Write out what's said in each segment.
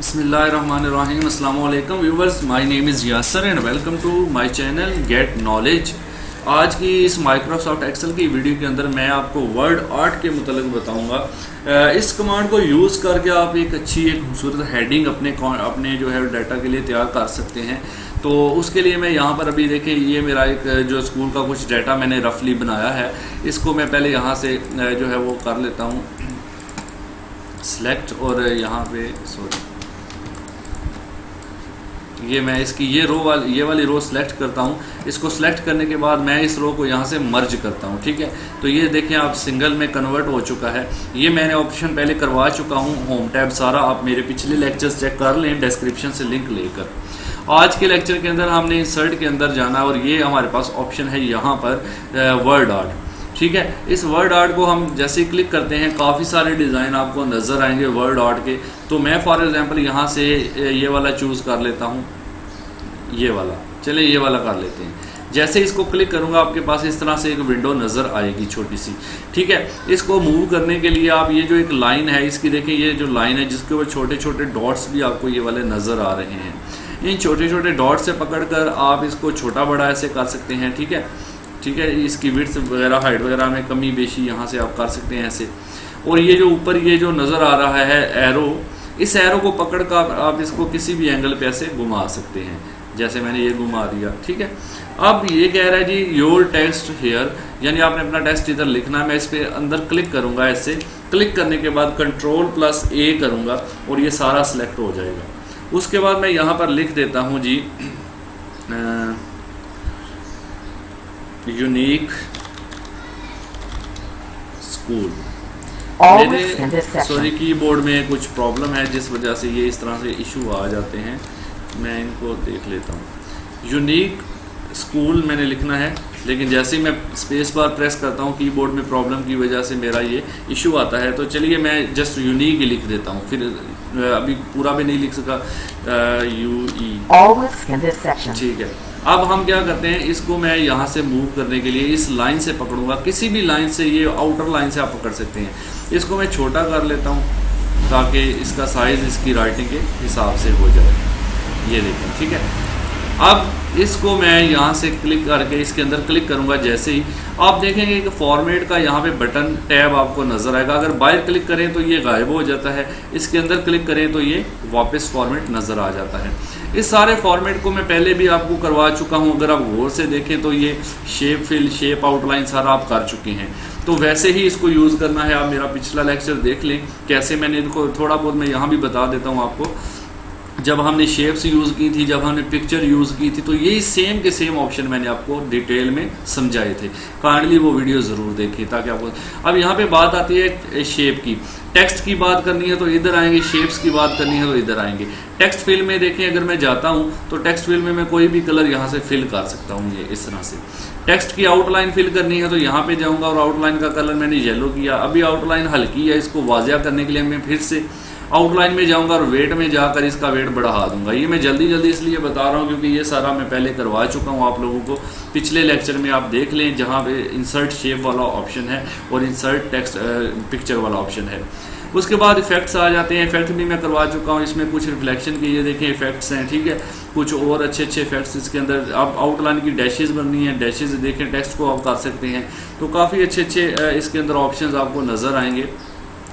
बिस्मिल्लाहिर्रहमानिर्रहीम। अस्सलाम वालेकुम viewers, my name is Yasir and welcome to my channel get knowledge. आज की इस माइक्रोसॉफ्ट एक्सेल की वीडियो के अंदर मैं आपको वर्ड आर्ट के मुतालिक बताऊंगा। इस कमांड को यूज़ करके आप एक अच्छी एक खूबसूरत हेडिंग अपने जो है डाटा के लिए तैयार कर सकते हैं। तो उसके लिए मैं यहाँ पर अभी देखिए, ये मेरा एक जो स्कूल का कुछ डाटा मैंने रफली बनाया है, इसको मैं पहले यहाँ से जो है वो कर लेता हूँ सेलेक्ट, और यहाँ पे ये मैं इसकी ये वाली रो सेलेक्ट करता हूँ। इसको सेलेक्ट करने के बाद मैं इस रो को यहाँ से मर्ज करता हूँ। ठीक है, तो ये देखें आप सिंगल में कन्वर्ट हो चुका है। ये मैंने ऑप्शन पहले करवा चुका हूँ, होम टैब सारा आप मेरे पिछले लेक्चर्स चेक कर लें डिस्क्रिप्शन से लिंक लेकर। आज के लेक्चर के अंदर हमने इंसर्ट के अंदर जाना है और ये हमारे पास ऑप्शन है यहाँ पर वर्ड आर्ट। ठीक है, इस वर्ड आर्ट को हम जैसे ही क्लिक करते हैं काफ़ी सारे डिज़ाइन आपको नज़र आएंगे वर्ड आर्ट के। तो मैं फॉर एग्जांपल यहाँ से ये वाला चूज़ कर लेता हूँ, ये वाला, चलिए ये वाला कर लेते हैं। जैसे इसको क्लिक करूँगा आपके पास इस तरह से एक विंडो नज़र आएगी छोटी सी। ठीक है, इसको मूव करने के लिए आप ये जो एक लाइन है इसकी देखें, ये जो लाइन है जिसके ऊपर छोटे छोटे डॉट्स भी आपको ये वाले नज़र आ रहे हैं। इन छोटे छोटे डॉट से पकड़कर आप इसको छोटा बड़ा ऐसे कर सकते हैं। ठीक है, ठीक है, इसकी विड्थ वगैरह हाइट वगैरह में कमी बेशी यहाँ से आप कर सकते हैं ऐसे। और ये जो ऊपर ये जो नज़र आ रहा है एरो, इस एरो को पकड़ कर आप इसको किसी भी एंगल पे ऐसे घुमा सकते हैं, जैसे मैंने ये घुमा दिया। ठीक है, अब ये कह रहा है जी योर टेक्स्ट हेयर, यानी आपने अपना टेक्स्ट इधर लिखना है। मैं इस पर अंदर क्लिक करूँगा, ऐसे क्लिक करने के बाद Ctrl+A करूँगा और ये सारा सिलेक्ट हो जाएगा। उसके बाद मैं यहाँ पर लिख देता हूँ जी यूनिक स्कूल। मेरे सॉरी कीबोर्ड में कुछ प्रॉब्लम है जिस वजह से ये इस तरह से इशू आ जाते हैं। मैं इनको देख लेता हूँ। यूनिक स्कूल मैंने लिखना है, लेकिन जैसे ही मैं स्पेस बार प्रेस करता हूँ कीबोर्ड में प्रॉब्लम की वजह से मेरा ये इशू आता है। तो चलिए मैं जस्ट यूनिक ही लिख देता हूँ, फिर अभी पूरा भी नहीं लिख सका UE। ठीक है, अब हम क्या करते हैं, इसको मैं यहाँ से मूव करने के लिए इस लाइन से पकड़ूंगा, किसी भी लाइन से, ये आउटर लाइन से आप पकड़ सकते हैं। इसको मैं छोटा कर लेता हूँ ताकि इसका साइज़ इसकी राइटिंग के हिसाब से हो जाए। ये देखें, ठीक है। अब इसको मैं यहाँ से क्लिक करके इसके अंदर क्लिक करूँगा, जैसे ही आप देखेंगे कि फॉर्मेट का यहाँ पे बटन टैब आपको नज़र आएगा। अगर बाहर क्लिक करें तो ये गायब हो जाता है, इसके अंदर क्लिक करें तो ये वापस फॉर्मेट नज़र आ जाता है। इस सारे फॉर्मेट को मैं पहले भी आपको करवा चुका हूँ, अगर आप गौर से देखें तो ये शेप फिल, शेप आउटलाइन सारा आप कर चुके हैं। तो वैसे ही इसको यूज़ करना है। आप मेरा पिछला लेक्चर देख लें कैसे मैंने इनको थोड़ा बहुत मैं यहाँ भी बता देता हूँ आपको। जब हमने शेप्स यूज़ की थी, जब हमने पिक्चर यूज़ की थी, तो यही सेम के सेम ऑप्शन मैंने आपको डिटेल में समझाए थे। काइंडली वो वीडियो ज़रूर देखिए ताकि आपको। अब यहाँ पे बात आती है शेप की। टेक्स्ट की बात करनी है तो इधर आएंगे, शेप्स की बात करनी है तो इधर आएंगे। टेक्स्ट फिल में देखें, अगर मैं जाता हूँ तो टेक्स्ट फिल में मैं कोई भी कलर यहाँ से फिल कर सकता हूँ, ये इस तरह से। टेक्स्ट की आउटलाइन फिल करनी है तो यहाँ पे जाऊँगा और आउटलाइन का कलर मैंने येलो किया। अभी आउटलाइन हल्की है, इसको वाज़िया करने के लिए मैं फिर से आउटलाइन में जाऊंगा और वेट में जाकर इसका वेट बढ़ा दूंगा। ये मैं जल्दी जल्दी इसलिए बता रहा हूँ क्योंकि ये सारा मैं पहले करवा चुका हूँ आप लोगों को। पिछले लेक्चर में आप देख लें जहाँ पे इंसर्ट शेप वाला ऑप्शन है और इंसर्ट टेक्स्ट पिक्चर वाला ऑप्शन है। उसके बाद इफेक्ट्स आ जाते हैं। इफेक्ट भी मैं करवा चुका हूँ, इसमें कुछ रिफ्लेक्शन के ये देखें इफेक्ट्स हैं। ठीक है, कुछ और अच्छे अच्छे इफेक्ट्स इसके अंदर। आप आउटलाइन की डैशेस बननी है, डैशेस देखें, टेक्स्ट को आप कर सकते हैं। तो काफ़ी अच्छे अच्छे इसके अंदर ऑप्शन आपको नज़र आएंगे।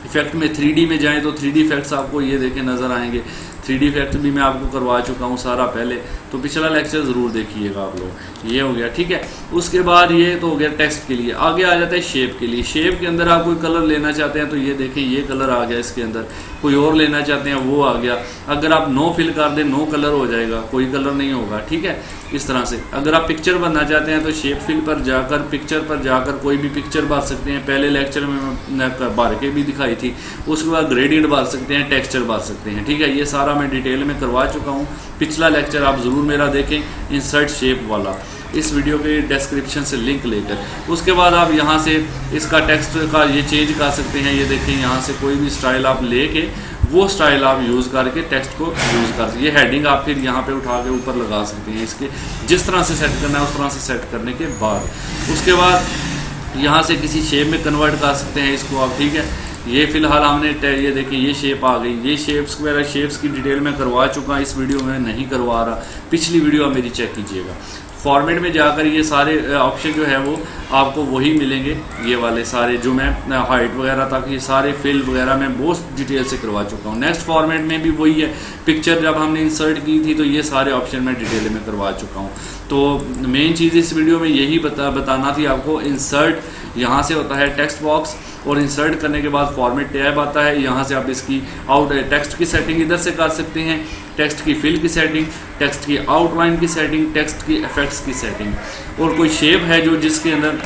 इफेक्ट में 3D में जाएं तो 3D इफेक्ट्स आपको ये देखें नज़र आएंगे। 3D इफेक्ट भी मैं आपको करवा चुका हूँ सारा पहले, तो पिछला लेक्चर ज़रूर देखिएगा आप लोग। ये हो गया, ठीक है। उसके बाद ये तो हो गया टेक्स्ट के लिए। आगे आ जाता है शेप के लिए। शेप के अंदर आप कोई कलर लेना चाहते हैं तो ये देखें, ये कलर आ गया इसके अंदर। कोई और लेना चाहते हैं वो आ गया। अगर आप नो फिल कर दें, नो कलर हो जाएगा, कोई कलर नहीं होगा। ठीक है, इस तरह से। अगर आप पिक्चर बनना चाहते हैं तो शेप फिल पर जाकर, पिक्चर पर जाकर कोई भी पिक्चर भर सकते हैं। पहले लेक्चर में मैंने भर के भी दिखाई थी। उसके बाद ग्रेडियंट भर सकते हैं, टेक्सचर भर सकते हैं। ठीक है, ये सारा मैं डिटेल में करवा चुका हूँ। पिछला लेक्चर आप ज़रूर मेरा देखें, इंसर्ट शेप वाला, इस वीडियो के डिस्क्रिप्शन से लिंक लेकर। उसके बाद आप यहाँ से इसका टेक्स्ट का ये चेंज कर सकते हैं। ये देखें, यहाँ से कोई भी स्टाइल आप लेके वो स्टाइल आप यूज़ करके टेक्स्ट को यूज़ कर सकते। ये हेडिंग आप फिर यहाँ पे उठा के ऊपर लगा सकते हैं। इसके जिस तरह से सेट करना है उस तरह से सेट करने के बाद उसके बाद यहाँ से किसी शेप में कन्वर्ट कर सकते हैं इसको आप। ठीक है, ये फिलहाल हमने ये देखिए ये शेप आ गई, ये शेप्स वगैरह शेप्स की डिटेल मैं करवा चुका, इस वीडियो में नहीं करवा रहा, पिछली वीडियो आप मेरी चेक कीजिएगा। फॉर्मेट में जाकर ये सारे ऑप्शन जो है वो आपको वही मिलेंगे, ये वाले सारे जो मैं हाइट वगैरह तक ये सारे फिल वगैरह मैं बहुत डिटेल से करवा चुका हूँ। नेक्स्ट फॉर्मेट में भी वही है, पिक्चर जब हमने इंसर्ट की थी तो ये सारे ऑप्शन मैं डिटेल में करवा चुका हूँ। तो मेन चीज़ इस वीडियो में यही बताना थी आपको। इंसर्ट यहाँ से होता है टेक्स्ट बॉक्स, और इंसर्ट करने के बाद फॉर्मेट टैब आता है, यहाँ से आप इसकी टेक्स्ट की सेटिंग इधर से कर सकते हैं, टेक्स्ट की फिल की सेटिंग, टेक्स्ट की आउटलाइन की सेटिंग, टेक्स्ट की इफेक्ट्स की सेटिंग, और कोई शेप है जो जिसके अंदर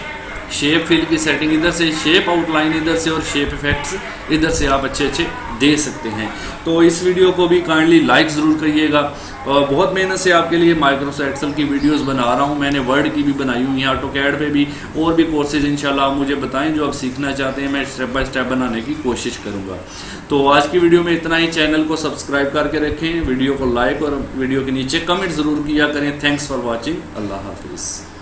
शेप फिल की सेटिंग इधर से, शेप आउटलाइन इधर से, और शेप इफेक्ट्स इधर से आप अच्छे अच्छे दे सकते हैं। तो इस वीडियो को भी काइंडली लाइक ज़रूर करिएगा। बहुत मेहनत से आपके लिए माइक्रोसॉफ्ट एक्सेल की वीडियोस बना रहा हूं, मैंने वर्ड की भी बनाई हुई हैं, ऑटोकैड पे भी, और भी कोर्सेज इंशाल्लाह आप मुझे बताएं जो आप सीखना चाहते हैं, मैं स्टेप बाय स्टेप बनाने की कोशिश करूँगा। तो आज की वीडियो में इतना ही। चैनल को सब्सक्राइब करके रखें, वीडियो को लाइक और वीडियो के नीचे कमेंट ज़रूर किया करें। Thanks for watching. अल्लाह हाफिज़।